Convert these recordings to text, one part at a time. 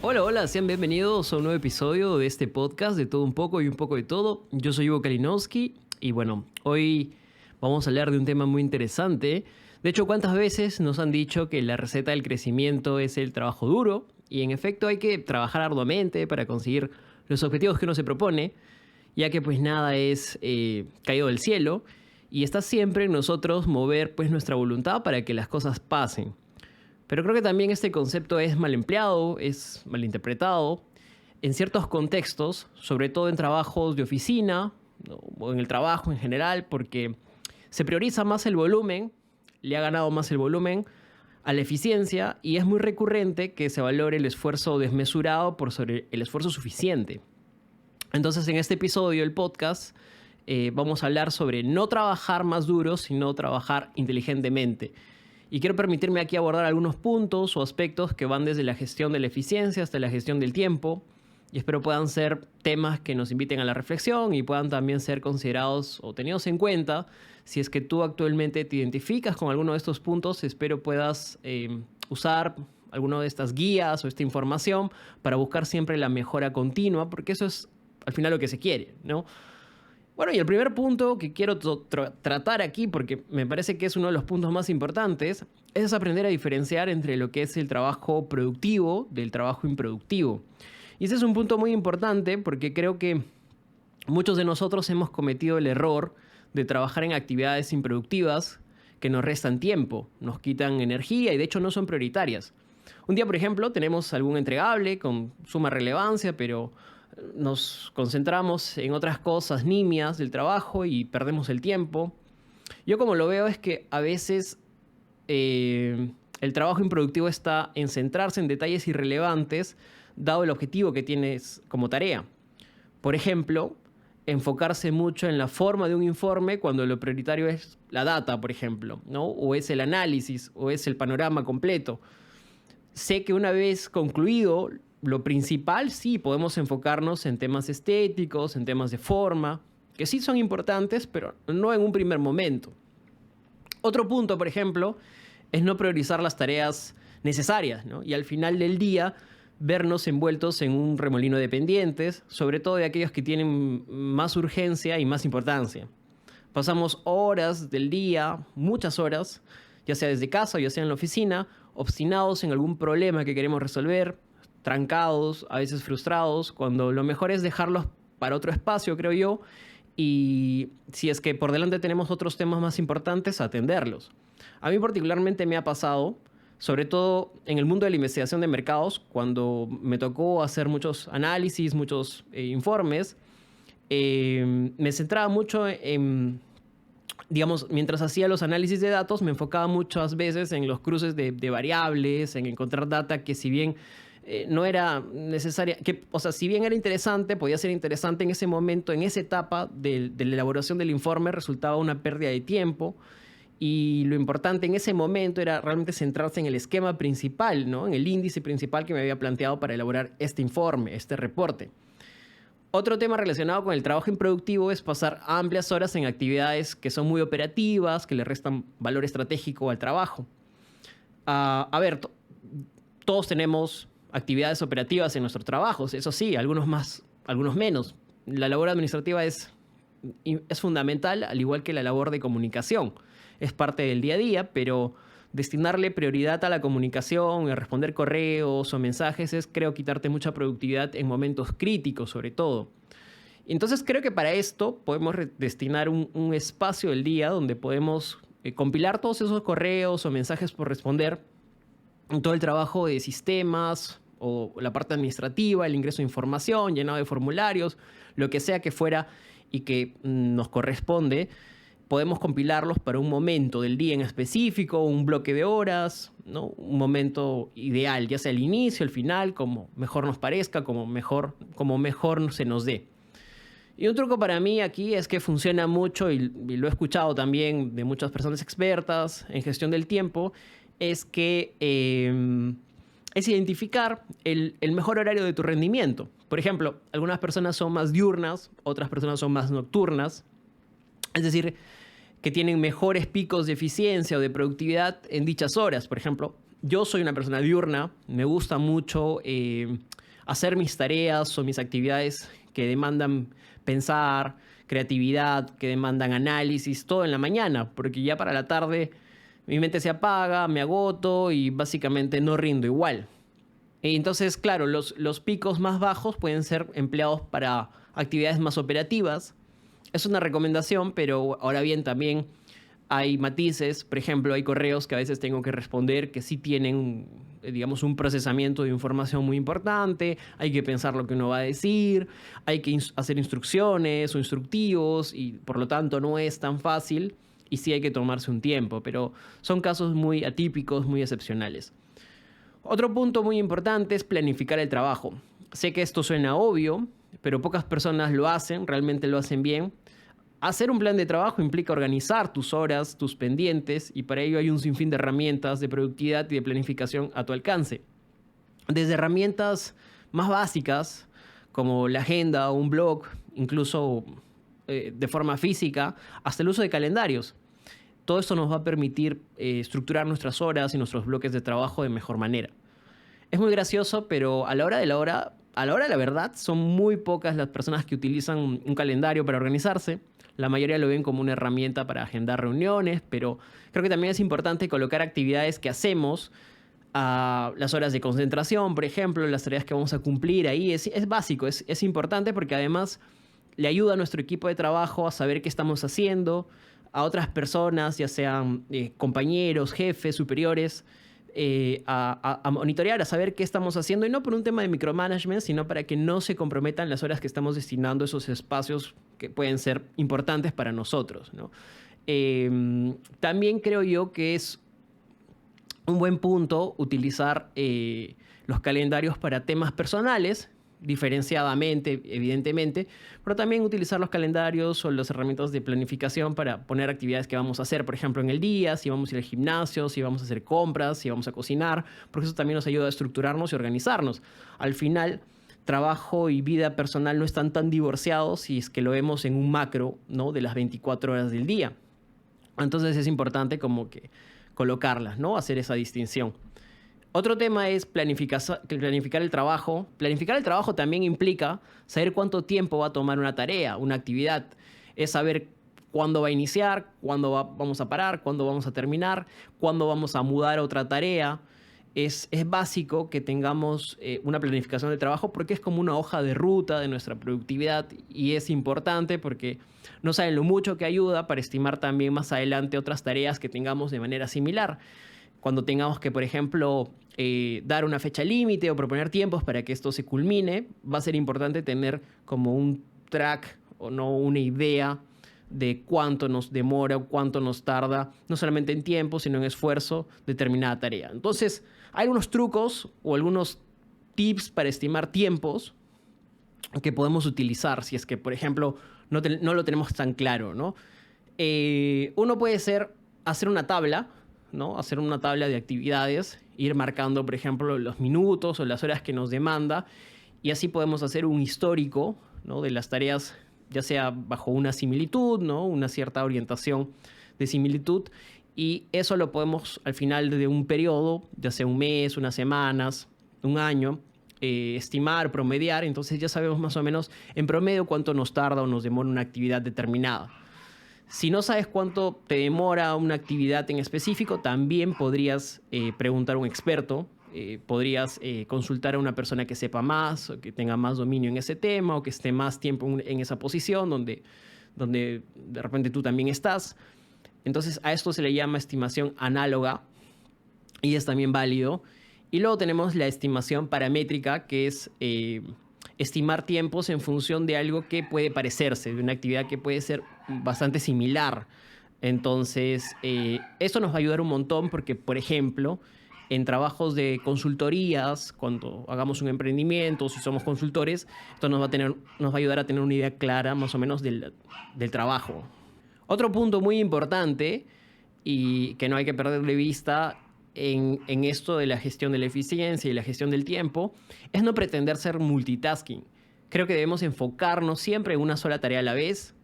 Hola, hola, sean bienvenidos a un nuevo episodio de este podcast de todo un poco y un poco de todo. Yo soy Ivo Kalinowski y bueno, hoy vamos a hablar de un tema muy interesante. De hecho, ¿cuántas veces nos han dicho que la receta del crecimiento es el trabajo duro? Y en efecto hay que trabajar arduamente para conseguir los objetivos que uno se propone, ya que pues nada es caído del cielo y está siempre en nosotros mover pues nuestra voluntad para que las cosas pasen. Pero creo que también este concepto es mal empleado, es mal interpretado en ciertos contextos, sobre todo en trabajos de oficina, ¿no? O en el trabajo en general, porque se prioriza más el volumen, le ha ganado más el volumen a la eficiencia y es muy recurrente que se valore el esfuerzo desmesurado por sobre el esfuerzo suficiente. Entonces en este episodio del podcast vamos a hablar sobre no trabajar más duro, sino trabajar inteligentemente. Y quiero permitirme aquí abordar algunos puntos o aspectos que van desde la gestión de la eficiencia hasta la gestión del tiempo. Y espero puedan ser temas que nos inviten a la reflexión y puedan también ser considerados o tenidos en cuenta. Si es que tú actualmente te identificas con alguno de estos puntos, espero puedas usar alguna de estas guías o esta información para buscar siempre la mejora continua, porque eso es al final lo que se quiere, ¿no? Bueno, y el primer punto que quiero tratar aquí, porque me parece que es uno de los puntos más importantes, es aprender a diferenciar entre lo que es el trabajo productivo del trabajo improductivo. Y ese es un punto muy importante porque creo que muchos de nosotros hemos cometido el error de trabajar en actividades improductivas que nos restan tiempo, nos quitan energía y de hecho no son prioritarias. Un día, por ejemplo, tenemos algún entregable con suma relevancia, pero nos concentramos en otras cosas nimias del trabajo y perdemos el tiempo. Yo como lo veo es que a veces el trabajo improductivo está en centrarse en detalles irrelevantes dado el objetivo que tienes como tarea. Por ejemplo, enfocarse mucho en la forma de un informe cuando lo prioritario es la data, por ejemplo, ¿no? O es el análisis, o es el panorama completo. Sé que una vez concluido lo principal, sí, podemos enfocarnos en temas estéticos, en temas de forma, que sí son importantes, pero no en un primer momento. Otro punto, por ejemplo, es no priorizar las tareas necesarias, ¿no? Y al final del día, vernos envueltos en un remolino de pendientes, sobre todo de aquellos que tienen más urgencia y más importancia. Pasamos horas del día, muchas horas, ya sea desde casa o ya sea en la oficina, obstinados en algún problema que queremos resolver, trancados, a veces frustrados, cuando lo mejor es dejarlos para otro espacio, creo yo, y si es que por delante tenemos otros temas más importantes, atenderlos. A mí particularmente me ha pasado, sobre todo en el mundo de la investigación de mercados, cuando me tocó hacer muchos análisis, muchos informes, me centraba mucho en, digamos, mientras hacía los análisis de datos, me enfocaba muchas veces en los cruces de variables, en encontrar data que si bien no era necesaria, o sea, si bien era interesante, podía ser interesante en ese momento, en esa etapa de la elaboración del informe, resultaba una pérdida de tiempo. Y lo importante en ese momento era realmente centrarse en el esquema principal, ¿no? En el índice principal que me había planteado para elaborar este informe, este reporte. Otro tema relacionado con el trabajo improductivo es pasar amplias horas en actividades que son muy operativas, que le restan valor estratégico al trabajo. A ver, todos tenemos actividades operativas en nuestros trabajos, eso sí, algunos más, algunos menos. La labor administrativa es fundamental, al igual que la labor de comunicación. Es parte del día a día, pero destinarle prioridad a la comunicación, a responder correos o mensajes, es, creo, quitarte mucha productividad en momentos críticos, sobre todo. Entonces, creo que para esto podemos destinar un espacio del día donde podemos compilar todos esos correos o mensajes por responder, todo el trabajo de sistemas o la parte administrativa, el ingreso de información, llenado de formularios, lo que sea que fuera y que nos corresponde, podemos compilarlos para un momento del día en específico, un bloque de horas, ¿no? Un momento ideal, ya sea el inicio, el final, como mejor nos parezca, como mejor se nos dé. Y un truco para mí aquí es que funciona mucho, y lo he escuchado también de muchas personas expertas en gestión del tiempo, es que es identificar el mejor horario de tu rendimiento. Por ejemplo, algunas personas son más diurnas, otras personas son más nocturnas. Es decir, que tienen mejores picos de eficiencia o de productividad en dichas horas. Por ejemplo, yo soy una persona diurna, me gusta mucho hacer mis tareas o mis actividades que demandan pensar, creatividad, que demandan análisis, todo en la mañana, porque ya para la tarde mi mente se apaga, me agoto y básicamente no rindo igual. Entonces, claro, los picos más bajos pueden ser empleados para actividades más operativas. Es una recomendación, pero ahora bien, también hay matices. Por ejemplo, hay correos que a veces tengo que responder que sí tienen, digamos, un procesamiento de información muy importante. Hay que pensar lo que uno va a decir, hay que hacer instrucciones o instructivos y por lo tanto no es tan fácil y sí hay que tomarse un tiempo, pero son casos muy atípicos, muy excepcionales. Otro punto muy importante es planificar el trabajo. Sé que esto suena obvio, pero pocas personas lo hacen, realmente lo hacen bien. Hacer un plan de trabajo implica organizar tus horas, tus pendientes, y para ello hay un sinfín de herramientas de productividad y de planificación a tu alcance. Desde herramientas más básicas, como la agenda o un blog, incluso de forma física, hasta el uso de calendarios. Todo esto nos va a permitir estructurar nuestras horas y nuestros bloques de trabajo de mejor manera. Es muy gracioso, pero a la hora de la verdad, son muy pocas las personas que utilizan un calendario para organizarse. La mayoría lo ven como una herramienta para agendar reuniones, pero creo que también es importante colocar actividades que hacemos a las horas de concentración, por ejemplo, las tareas que vamos a cumplir ahí. Es básico, es importante porque además le ayuda a nuestro equipo de trabajo a saber qué estamos haciendo, a otras personas, ya sean compañeros, jefes, superiores, a monitorear, a saber qué estamos haciendo, y no por un tema de micromanagement, sino para que no se comprometan las horas que estamos destinando a esos espacios que pueden ser importantes para nosotros, ¿no? También creo yo que es un buen punto utilizar los calendarios para temas personales, diferenciadamente, evidentemente, pero también utilizar los calendarios o las herramientas de planificación para poner actividades que vamos a hacer, por ejemplo, en el día, si vamos a ir al gimnasio, si vamos a hacer compras, si vamos a cocinar, porque eso también nos ayuda a estructurarnos y organizarnos. Al final, trabajo y vida personal no están tan divorciados si es que lo vemos en un macro, ¿no?, de las 24 horas del día. Entonces es importante como que colocarlas, ¿no?, hacer esa distinción. Otro tema es planificar el trabajo. Planificar el trabajo también implica saber cuánto tiempo va a tomar una tarea, una actividad. Es saber cuándo va a iniciar, cuándo vamos a parar, cuándo vamos a terminar, cuándo vamos a mudar a otra tarea. Es básico que tengamos una planificación de trabajo porque es como una hoja de ruta de nuestra productividad y es importante porque no saben lo mucho que ayuda para estimar también más adelante otras tareas que tengamos de manera similar. Cuando tengamos que, por ejemplo, dar una fecha límite o proponer tiempos para que esto se culmine, va a ser importante tener como un track o no una idea de cuánto nos demora o cuánto nos tarda, no solamente en tiempo, sino en esfuerzo, determinada tarea. Entonces, hay algunos trucos o algunos tips para estimar tiempos que podemos utilizar si es que, por ejemplo, no lo tenemos tan claro, ¿no? Uno puede ser hacer una tabla, ¿no? Hacer una tabla de actividades, ir marcando, por ejemplo, los minutos o las horas que nos demanda, y así podemos hacer un histórico, ¿no?, de las tareas, ya sea bajo una similitud, ¿no?, una cierta orientación de similitud, y eso lo podemos al final de un periodo, ya sea un mes, unas semanas, un año, estimar, promediar. Entonces ya sabemos más o menos en promedio cuánto nos tarda o nos demora una actividad determinada. Si no sabes cuánto te demora una actividad en específico, también podrías preguntar a un experto, podrías consultar a una persona que sepa más, o que tenga más dominio en ese tema, o que esté más tiempo en esa posición donde de repente tú también estás. Entonces a esto se le llama estimación análoga y es también válido. Y luego tenemos la estimación paramétrica, que es estimar tiempos en función de algo que puede parecerse, de una actividad que puede ser bastante similar. Entonces, eso nos va a ayudar un montón porque, por ejemplo, en trabajos de consultorías, cuando hagamos un emprendimiento, si somos consultores, esto nos va a ayudar a tener una idea clara más o menos del trabajo. Otro punto muy importante y que no hay que perder de vista en esto de la gestión de la eficiencia y la gestión del tiempo es no pretender ser multitasking. Creo que debemos enfocarnos siempre en una sola tarea a la vez.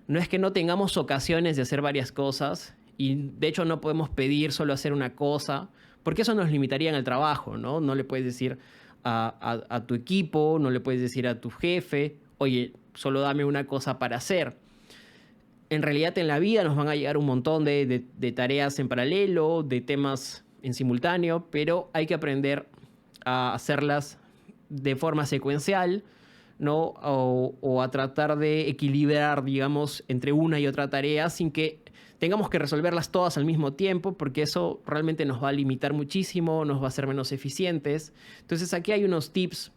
No es que no tengamos ocasiones de hacer varias cosas y de hecho no podemos pedir solo hacer una cosa porque eso nos limitaría en el trabajo, ¿no? No le puedes decir a tu equipo, no le puedes decir a tu jefe, oye, solo dame una cosa para hacer. En realidad en la vida nos van a llegar un montón de tareas en paralelo, de temas en simultáneo, pero hay que aprender a hacerlas de forma secuencial, ¿no? O a tratar de equilibrar, digamos, entre una y otra tarea sin que tengamos que resolverlas todas al mismo tiempo, porque eso realmente nos va a limitar muchísimo, nos va a hacer menos eficientes. Entonces aquí hay unos tips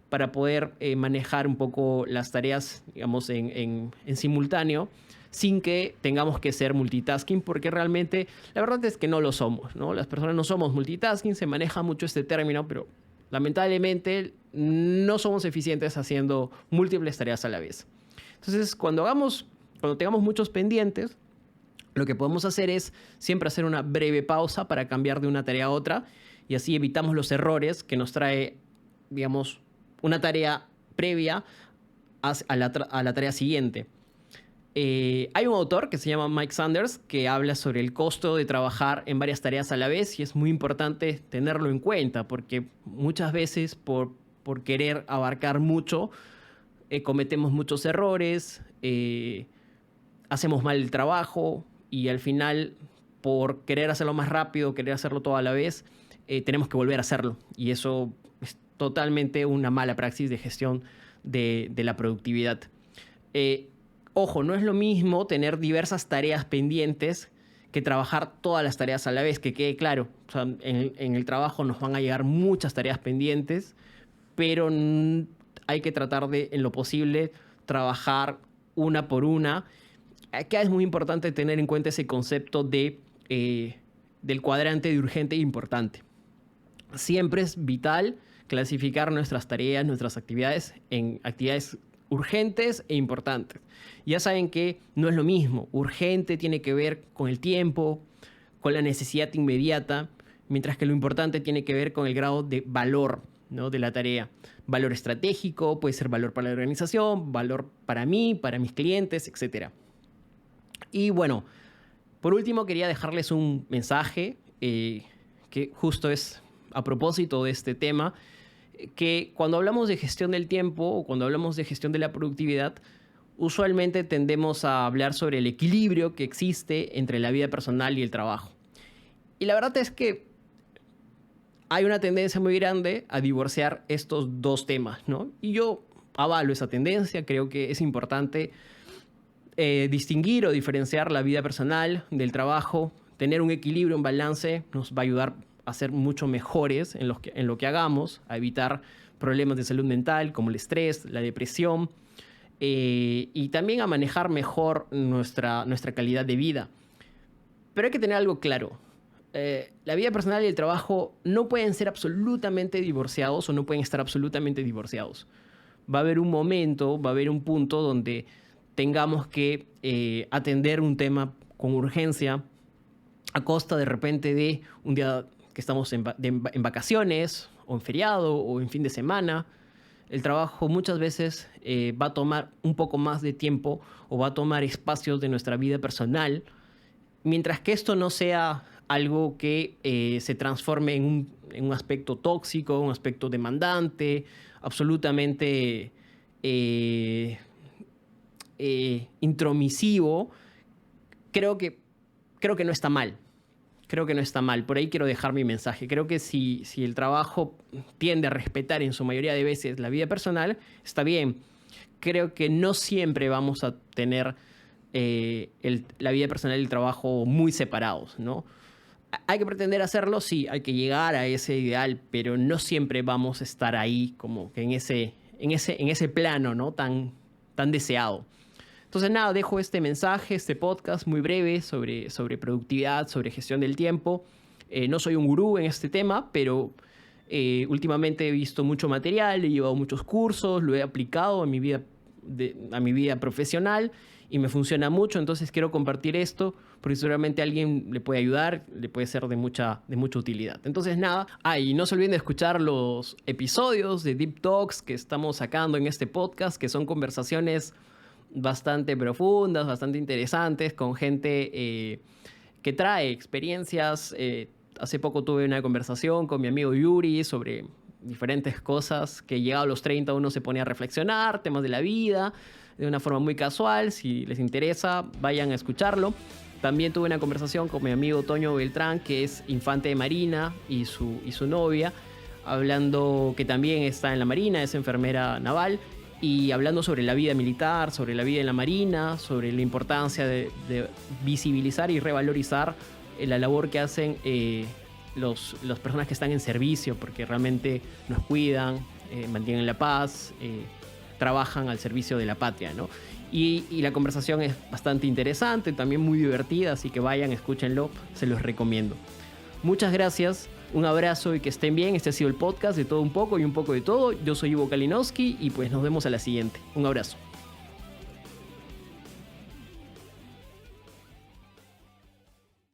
para poder manejar un poco las tareas, digamos, en simultáneo, sin que tengamos que ser multitasking, porque realmente la verdad es que no lo somos, ¿no? Las personas no somos multitasking, se maneja mucho este término, pero lamentablemente no somos eficientes haciendo múltiples tareas a la vez. Entonces, cuando tengamos muchos pendientes, lo que podemos hacer es siempre hacer una breve pausa para cambiar de una tarea a otra y así evitamos los errores que nos trae, digamos, una tarea previa a la tarea siguiente. Hay un autor que se llama Mike Sanders que habla sobre el costo de trabajar en varias tareas a la vez y es muy importante tenerlo en cuenta porque muchas veces por querer abarcar mucho cometemos muchos errores, hacemos mal el trabajo y al final por querer hacerlo más rápido, querer hacerlo todo a la vez, tenemos que volver a hacerlo y eso es totalmente una mala praxis de gestión de la productividad. Ojo, no es lo mismo tener diversas tareas pendientes que trabajar todas las tareas a la vez, que quede claro. O sea, en el trabajo nos van a llegar muchas tareas pendientes, pero hay que tratar de, en lo posible, trabajar una por una. Acá es muy importante tener en cuenta ese concepto del cuadrante de urgente e importante. Siempre es vital clasificar nuestras tareas, nuestras actividades en actividades urgentes e importantes. Ya saben que no es lo mismo. Urgente tiene que ver con el tiempo, con la necesidad inmediata, mientras que lo importante tiene que ver con el grado de valor, ¿no?, de la tarea. Valor estratégico, puede ser valor para la organización, valor para mí, para mis clientes, etc. Y bueno, por último quería dejarles un mensaje que justo es a propósito de este tema, que cuando hablamos de gestión del tiempo o cuando hablamos de gestión de la productividad, usualmente tendemos a hablar sobre el equilibrio que existe entre la vida personal y el trabajo. Y la verdad es que hay una tendencia muy grande a divorciar estos dos temas, ¿no? Y yo avalo esa tendencia, creo que es importante distinguir o diferenciar la vida personal del trabajo, tener un equilibrio, un balance, nos va a ayudar a ser mucho mejores en lo que hagamos, a evitar problemas de salud mental como el estrés, la depresión, y también a manejar mejor nuestra calidad de vida. Pero hay que tener algo claro. La vida personal y el trabajo no pueden ser absolutamente divorciados o no pueden estar absolutamente divorciados. Va a haber un momento, va a haber un punto donde tengamos que atender un tema con urgencia a costa de repente de un día que estamos en vacaciones o en feriado o en fin de semana. El trabajo muchas veces va a tomar un poco más de tiempo o va a tomar espacios de nuestra vida personal, mientras que esto no sea algo que se transforme en un aspecto tóxico, un aspecto demandante, absolutamente intromisivo. Creo que no está mal. Creo que no está mal. Por ahí quiero dejar mi mensaje. Creo que si el trabajo tiende a respetar en su mayoría de veces la vida personal, está bien. Creo que no siempre vamos a tener la vida personal y el trabajo muy separados, ¿no? Hay que pretender hacerlo, sí, hay que llegar a ese ideal, pero no siempre vamos a estar ahí como que en ese plano, ¿no?, tan deseado. Entonces nada, dejo este mensaje, este podcast muy breve sobre productividad, sobre gestión del tiempo. No soy un gurú en este tema, pero últimamente he visto mucho material, he llevado muchos cursos, lo he aplicado a mi vida profesional y me funciona mucho. Entonces quiero compartir esto porque seguramente a alguien le puede ayudar, le puede ser de mucha utilidad. Entonces nada, y no se olviden de escuchar los episodios de Deep Talks que estamos sacando en este podcast, que son conversaciones bastante profundas, bastante interesantes, con gente que trae experiencias. Hace poco tuve una conversación con mi amigo Yuri sobre diferentes cosas que llegado a los 30 uno se pone a reflexionar, temas de la vida, de una forma muy casual. Si les interesa, vayan a escucharlo. También tuve una conversación con mi amigo Toño Beltrán, que es infante de Marina, y su novia, hablando que también está en la Marina, es enfermera naval, y hablando sobre la vida militar, sobre la vida en la Marina, sobre la importancia de visibilizar y revalorizar la labor que hacen las personas que están en servicio, porque realmente nos cuidan, mantienen la paz, trabajan al servicio de la patria, ¿no? Y la conversación es bastante interesante, también muy divertida, así que vayan, escúchenlo, se los recomiendo. Muchas gracias, un abrazo y que estén bien. Este ha sido el podcast de Todo Un Poco y Un Poco de Todo. Yo soy Ivo Kalinowski y pues nos vemos a la siguiente. Un abrazo.